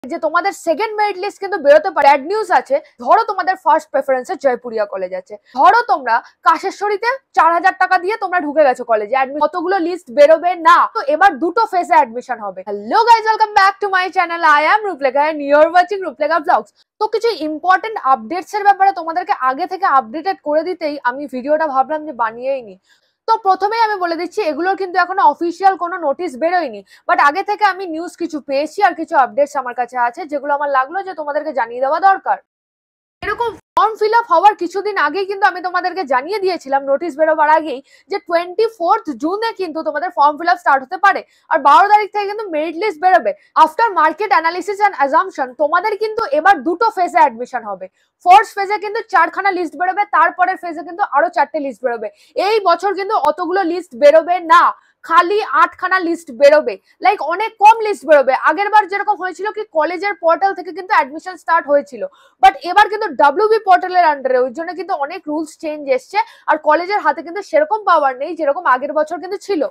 যে তোমাদের second merit list কিন্তু বেরোতে পারে। ব্যাড নিউজ আছে, ধরো তোমাদের ফার্স্ট প্রেফারেন্সে জয়পুরিয়া কলেজ আছে, ধরো তোমরা কাশেশ্বরীতে 4000 টাকা দিয়ে তোমরা ঢুকে গেছো কলেজে, কতগুলো লিস্ট বেরোবে না, তো এবার দুটো ফেজে অ্যাডমিশন হবে। Hello guys, welcome back to my channel. I am Ruplekha and you are watching Ruplekha vlogs. তো কিছু ইম্পর্টেন্ট আপডেটস এর ব্যাপারে তোমাদেরকে আগে থেকে আপডেটেড করে দিতেই আমি ভিডিওটা ভাবলাম যে বানিয়েই নি। তো প্রথমেই আমি বলে দিচ্ছি, এগুলোর কিন্তু এখনো অফিসিয়াল কোনো নোটিশ বেরোয়নি, বাট আগে থেকে আমি নিউজ কিছু পেয়েছি আর কিছু আপডেটস আমার কাছে আছে যেগুলো আমার লাগলো যে তোমাদেরকে জানিয়ে দেওয়া দরকার। এরকম ফর্ম ফিল আপ হওয়ার কিছুদিন আগেই কিন্তু আমি তোমাদেরকে জানিয়ে দিয়েছিলাম নোটিশ বেরোবার আগেই যে 24 জুনে কিন্তু তোমাদের ফর্ম ফিল আপ স্টার্ট হতে পারে, আর 12 তারিখ থেকে কিন্তু মেরিট লিস্ট বেরোবে। After market analysis and assumption তোমাদের কিন্তু এবার দুটো ফেজে অ্যাডমিশন হবে। ফার্স্ট ফেজে কিন্তু 4খানা লিস্ট বেরোবে, তারপরের ফেজে কিন্তু আরো 4টে লিস্ট বেরোবে। এই বছর কিন্তু অতগুলো লিস্ট বেরোবে না, খালি 8খানা লিস্ট বেরোবে। লাইক অনেক কম লিস্ট বেরোবে। আগের বার যেরকম হয়েছিল কি কলেজের পোর্টাল থেকে কিন্তু অ্যাডমিশন স্টার্ট হয়েছিল, বাট এবার কিন্তু WB পোর্টালের আন্ডারে, ওই জন্য কিন্তু অনেক রুলস চেঞ্জ এসছে, আর কলেজের হাতে কিন্তু সেরকম পাওয়ার নেই যেরকম আগের বছর কিন্তু ছিল।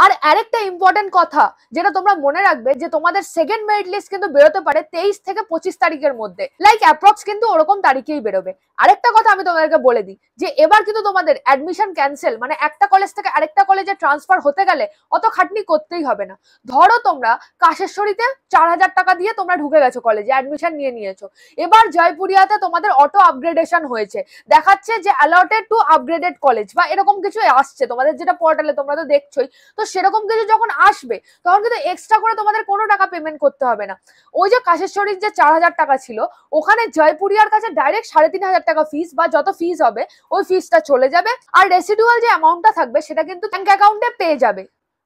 আর আরেকটা ইম্পর্টেন্ট কথা যেটা তোমরা মনে রাখবে, যে তোমাদের সেকেন্ড মেরিট লিস্ট কিন্তু বেরোতে পারে 23 থেকে 25 তারিখের মধ্যে, লাইক অ্যাপ্রক্স কিন্তু ওরকম তারিখেই বেরোবে। আরেকটা কথা আমি তোমাদেরকে বলে দিই, যে এবার কিন্তু তোমাদের অ্যাডমিশন ক্যান্সেল, মানে একটা কলেজ থেকে আরেকটা কলেজে ট্রান্সফার হতে গেলে অত খাটনি করতেই হবে না। ধরো তোমরা কাশেশ্বরীতে 4000 টাকা দিয়ে তোমরা ঢুকে গেছো কলেজে, অ্যাডমিশন নিয়ে নিয়েছো, এবার জয়পুরিয়াতে তোমাদের অটো আপগ্রেডেশন হয়েছে, দেখাচ্ছে যে অ্যালটেড টু আপগ্রেডেড কলেজ বা এরকম কিছু আসছে তোমাদের যেটা পোর্টালে, তোমরা তো দেখছোই। তো সেরকম কিছু যখন আসবে তখন কিন্তু এক্সট্রা করে তোমাদের কোনো টাকা পেমেন্ট করতে হবে না। ওই যে কাশেশ্বরীর যে 4000 টাকা ছিল, ওখানে জয়পুরিয়ার কাছে ডাইরেক্ট 3500 টাকা ফিস বা যত ফিস হবে ওই ফিসটা চলে যাবে, আর রেসিডুয়াল যে অ্যামাউন্টটা থাকবে সেটা কিন্তু ব্যাংক অ্যাকাউন্টে পেয়ে যাবে।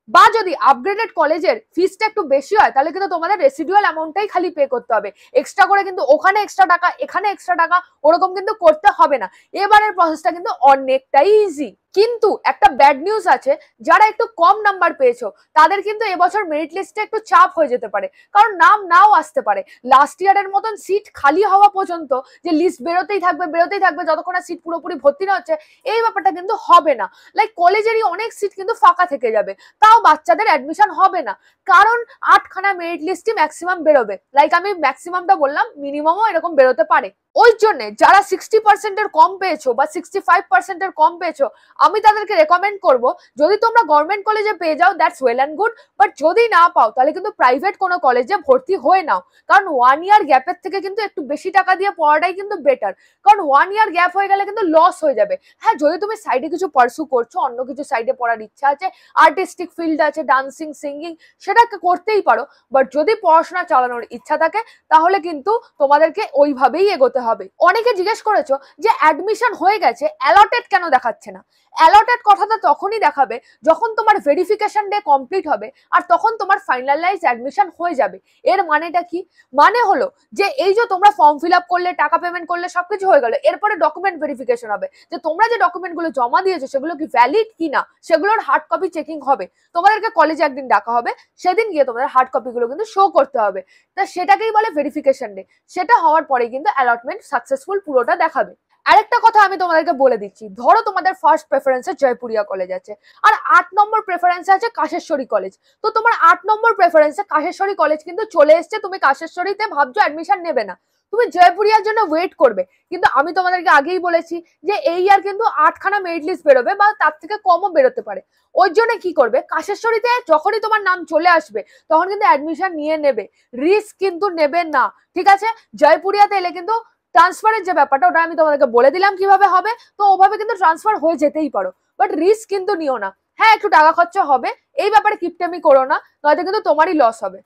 বা যদি আপগ্রেডেড কলেজের ফিসটা একটু বেশি হয় তাহলে কিন্তু তোমাদের রেসিডুয়াল অ্যামাউন্টটাই খালি পে করতে হবে, এক্সট্রা করে কিন্তু ওখানে এক্সট্রা টাকা এখানে এক্সট্রা টাকা ওরকম কিন্তু করতে হবে না। এবারের প্রসেসটা কিন্তু অনেকটাই ইজি। কিন্তু একটা ব্যাড নিউজ আছে, যারা একটু কম নাম্বার পেয়েছো তাদের কিন্তু এবছর মেরিট লিস্টে একটু চাপ হয়ে যেতে পারে, কারণ নাম নাও আসতে পারে। লাস্ট ইয়ারের মতন সিট খালি হওয়া পর্যন্ত যে লিস্ট বেরোতেই থাকবে যতক্ষণ না সিট পুরোপুরি ভর্তি না হচ্ছে, এই ব্যাপারটা কিন্তু হবে না। লাইক কলেজেরই অনেক সিট কিন্তু ফাঁকা থেকে যাবে, তাও বাচ্চাদের অ্যাডমিশন হবে না, কারণ 8খানা মেরিট লিস্টই ম্যাক্সিমাম বেরোবে। লাইক আমি ম্যাক্সিমামটা বললাম, মিনিমামও এরকম বেরোতে পারে। ওই জন্য যারা 60%-এর কম পেয়েছো বা 65%-এর কম পেয়েছো, আমি তাদেরকে রেকমেন্ড করব, যদি তোমরা গভর্নমেন্ট কলেজে পেয়ে যাও that's well and good, but যদি না পাও তাহলে কিন্তু প্রাইভেট কোনো কলেজে ভর্তি হয়ে নাও, কারণ 1 ইয়ার গ্যাপের থেকে কিন্তু একটু বেশি টাকা দিয়ে পড়াটাই কিন্তু বেটার, কারণ 1 ইয়ার গ্যাপ হয়ে গেলে কিন্তু লস হয়ে যাবে। হ্যাঁ, যদি তুমি সাইডে কিছু পার্সু করছো, অন্য কিছু সাইডে পড়ার ইচ্ছা আছে, আর্টিস্টিক ফিল্ড আছে, ডান্সিং সিঙ্গিং, সেটাকে করতেই পারো, বাট যদি পড়াশোনা চালানোর ইচ্ছা থাকে তাহলে কিন্তু তোমাদেরকে ওইভাবেই এগোতে হবে। অনেকে জিজ্ঞেস করেছো যে অ্যাডমিশন হয়ে গেছে, অ্যালটেড কেন দেখাচ্ছে না? অ্যালটেড কথাটা তখনই দেখাবে যখন তোমার ভেরিফিকেশন ডে কমপ্লিট হবে, আর তখন তোমার ফাইনালাইজ অ্যাডমিশন হয়ে যাবে। এর মানেটা কি? মানে হলো যে এই যে তোমরা ফর্ম ফিল আপ করলে, টাকা পেমেন্ট করলে, সবকিছু হয়ে গেল, এরপরে ডকুমেন্ট ভেরিফিকেশন হবে, যে তোমরা যে ডকুমেন্টগুলো জমা দিয়েছো সেগুলো কি ভ্যালিড কিনা, সেগুলোর হার্ড কপি চেকিং হবে। তোমাদেরকে কলেজে একদিন ডাকা হবে, সেদিন গিয়ে তোমাদের হার্ড কপিগুলো কিন্তু শো করতে হবে। তা সেটাকেই বলে ভেরিফিকেশন ডে। সেটা হওয়ার পরে কিন্তু অ্যালটমেন্ট সাকসেসফুল পুরোটা দেখাবে। আরেকটা কথা আমি তোমাদেরকে বলে দিচ্ছি, ধরো তোমাদের ফার্স্ট প্রেফারেন্সে জয়পুরিয়া কলেজ আছে, আর 8 নম্বর প্রেফারেন্সে আছে কাশেশ্বরী কলেজ। তো তোমার 8 নম্বর প্রেফারেন্সে কাশেশ্বরী কলেজ কিন্তু চলে এসছে, তুমি কাশেশ্বরীতে ভাবছো অ্যাডমিশন নেবে না, তুমি জয়পুরিয়ার জন্য ওয়েট করবে। কিন্তু আমি তোমাদেরকে আগেই বলেছি যে এই ইয়ার কিন্তু 8খানা মেরিট লিস্ট বেরোবে, বা তার থেকে কমও বেরোতে পারে। ওই জন্য কি করবে, কাশেশ্বরীতে যখনই তোমার নাম চলে আসবে তখন কিন্তু অ্যাডমিশন নিয়ে নেবে, রিস্ক কিন্তু নেবে না, ঠিক আছে? জয়পুরিয়াতে এলে কিন্তু ট্রান্সফারের যে ব্যাপারটা ওটা আমি তোমাদেরকে বলে দিলাম কিভাবে হবে, তো ওভাবে কিন্তু ট্রান্সফার হয়ে যেতেই পারো, বাট রিস্ক কিন্তু নিও না। হ্যাঁ, একটু টাকা খরচা হবে, এই ব্যাপারে কিপটেমি করো না, নয়তো কিন্তু তোমারই লস হবে।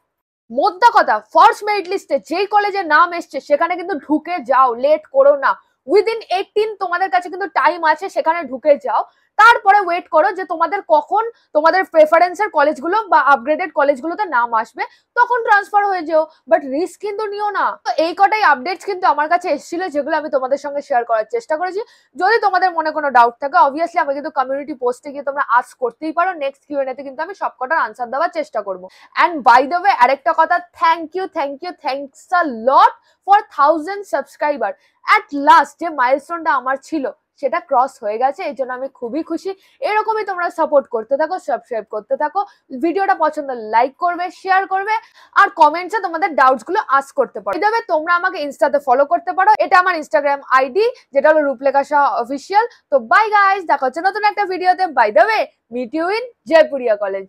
মোদ্দা কথা, ফার্স্ট মেরিট লিস্টে যেই কলেজের নাম এসছে সেখানে কিন্তু ঢুকে যাও, লেট করো না। উইদিন 18 তোমাদের কাছে কিন্তু টাইম আছে, সেখানে ঢুকে যাও। তারপরে ওয়েট করো যে তোমাদের কখন তোমাদের প্রেফারেন্সের কলেজগুলো বা আপগ্রেডেড কলেজগুলোতে নাম আসবে, তখন ট্রান্সফার হয়ে যেও, বাট রিস্ক কিন্তু নিও না। তো এই কটাই আপডেটস কিন্তু আমার কাছে এসেছিল, যেগুলো আমি তোমাদের সঙ্গে শেয়ার করার চেষ্টা করেছি। যদি তোমাদের মনে কোনো ডাউট থাকে, অবভিয়াসলি আমি কিন্তু কমিউনিটি পোস্টে গিয়ে তোমরা আস্ক করতেই পারো, নেক্সট কিউএনএ তে কিন্তু আমি সবকটার আনসার দেওয়ার চেষ্টা করবো। অ্যান্ড বাই দ্য ওয়ে, আরেকটা কথা, thanks a lot for 1000 subscriber. At last যে মাইলস্টোনটা আমার ছিল সেটা ক্রস হয়ে গেছে, এই জন্য আমি খুবই খুশি। এরকমই তোমরা সাপোর্ট করতে থাকো, সাবস্ক্রাইব করতে থাকো, ভিডিওটা পছন্দ লাইক করবে, শেয়ার করবে, আর কমেন্টসে তোমাদের ডাউটস গুলো আস্ক করতে পারো। তবে তোমরা আমাকে ইনস্টাতে ফলো করতে পারো, এটা আমার ইনস্টাগ্রাম আইডি, যেটা হলো রূপলেখা সাহা অফিসিয়াল। তো বাই গাইস, দেখা হচ্ছে নতুন একটা ভিডিওতে। By the way, meet you in Jaipuria college.